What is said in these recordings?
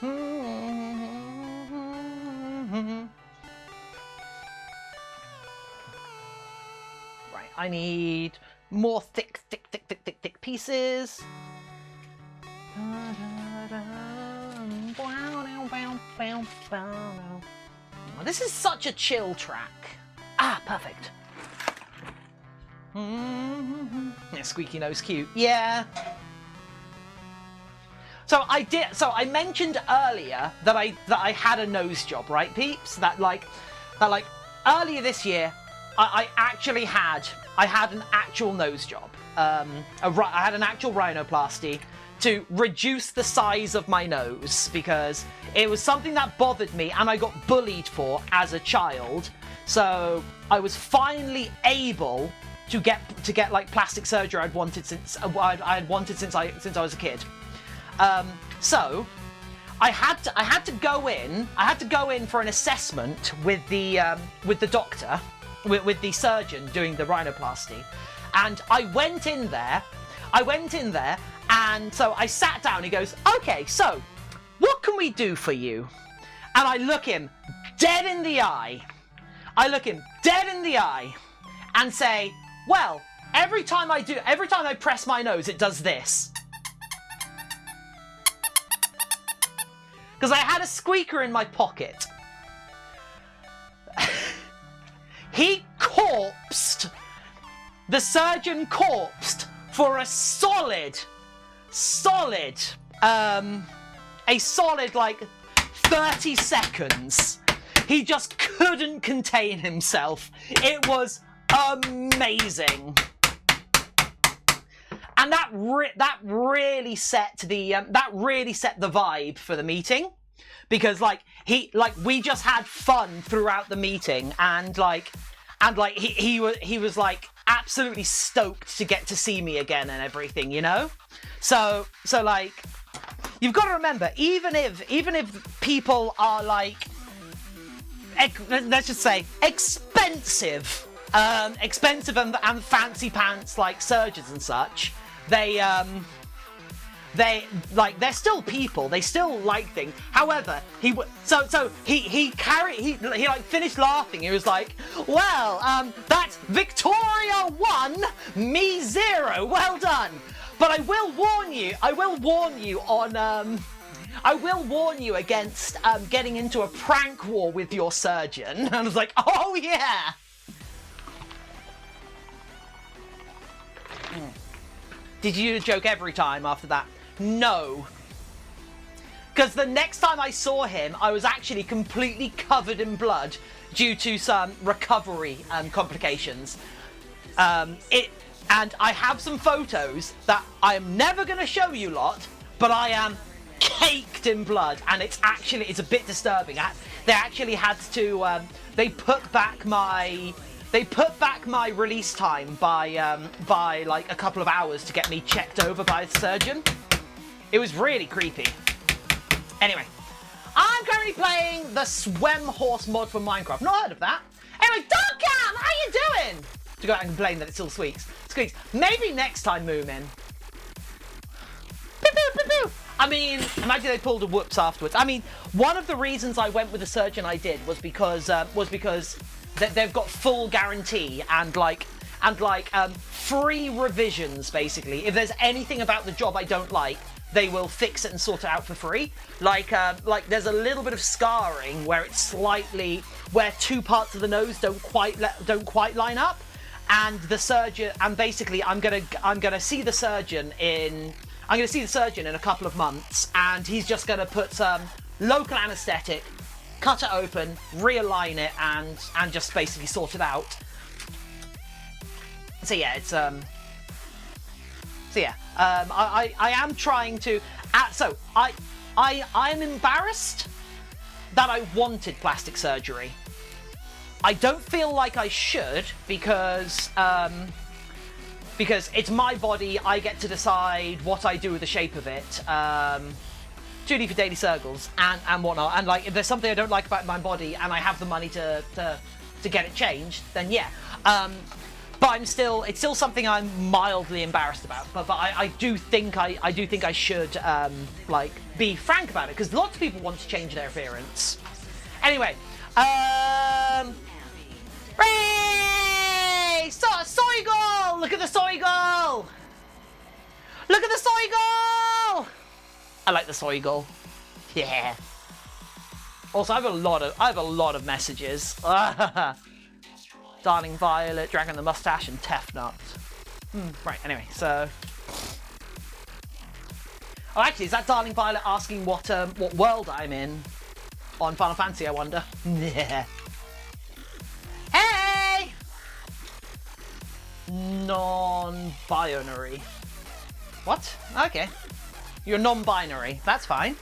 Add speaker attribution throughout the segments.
Speaker 1: Right, I need more thick pieces. Oh, this is such a chill track. Ah, perfect. Yeah, squeaky nose cute. Yeah. So I mentioned earlier that I had a nose job, right, peeps? That earlier this year, I actually had an actual nose job. I had an actual rhinoplasty to reduce the size of my nose because it was something that bothered me and I got bullied for as a child. So I was finally able to get like plastic surgery I'd wanted since I was a kid. So I had to go in for an assessment with the doctor, with the surgeon doing the rhinoplasty, and I went in there, and so I sat down. He goes, "Okay, so what can we do for you?" And I look him dead in the eye. And say, "Well, every time I press my nose, it does this." Because I had a squeaker in my pocket. The surgeon corpsed for a solid like 30 seconds. He just couldn't contain himself. It was amazing. And that really set the vibe for the meeting, because we just had fun throughout the meeting, and he was like absolutely stoked to get to see me again and everything, you know. So like, you've got to remember, even if people are like, let's just say expensive and fancy pants like surgeons and such. They're still people. They still like things. However, he finished laughing. He was like, "Well, that's Victoria 1, me 0. Well done. But I will warn you against getting into a prank war with your surgeon." And I was like, "Oh yeah." Did you do a joke every time after that? No. Because the next time I saw him, I was actually completely covered in blood due to some recovery complications. And I have some photos that I am never going to show you lot, but I am caked in blood, and it's a bit disturbing. They actually had to, they put back my release time by like a couple of hours to get me checked over by the surgeon. It was really creepy. Anyway, I'm currently playing the Swem Horse mod for Minecraft. Not heard of that. Anyway, Darkcam, how you doing? To go out and complain that it still squeaks. Maybe next time, Moomin. Pew, pew, pew, pew. I mean, imagine they pulled a whoops afterwards. I mean, one of the reasons I went with the surgeon I did was because they've got full guarantee and free revisions, basically. If there's anything about the job I don't like, they will fix it and sort it out for free. Like there's a little bit of scarring where where two parts of the nose don't quite line up, and the surgeon, and basically I'm gonna see the surgeon in a couple of months, and he's just gonna put some local anaesthetic, cut it open, realign it, and just basically sort it out. So yeah, it's I am trying to. So I'm embarrassed that I wanted plastic surgery. I don't feel like I should because it's my body. I get to decide what I do with the shape of it. 2D for daily circles and whatnot. And like, if there's something I don't like about my body and I have the money to get it changed, then yeah. But it's still something I'm mildly embarrassed about. But I do think I should like be frank about it, because lots of people want to change their appearance. Anyway, Hooray! Soy goal! Look at the soy goal! Look at the soy goal! I like the soy goal. Yeah. Also, I have a lot of messages. Darling Violet, Dragon the Mustache, and Tefnut. Right. Anyway, so. Oh, actually, is that Darling Violet asking what world I'm in on Final Fantasy? I wonder. Yeah. Hey! Non-binary. What? Okay. You're non-binary. That's fine.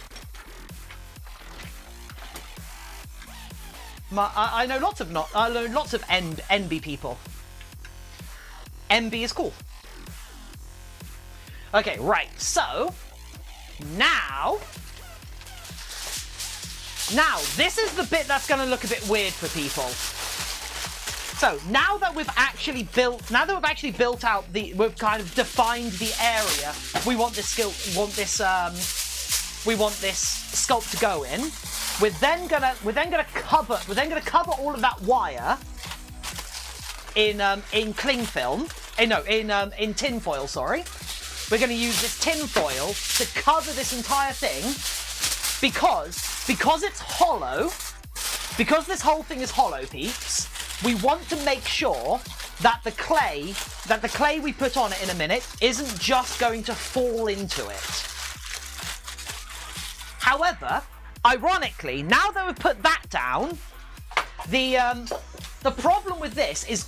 Speaker 1: I know lots of NB people. NB is cool. Okay, right. So now this is the bit that's going to look a bit weird for people. So now that we've actually built out we've kind of defined the area we want this sculpt to go in. We're then gonna cover all of that wire in cling film. In tin foil. Sorry, we're gonna use this tin foil to cover this entire thing because it's hollow. Because this whole thing is hollow, peeps. We want to make sure that the clay we put on it in a minute isn't just going to fall into it. However, ironically, now that we've put that down, the problem with this is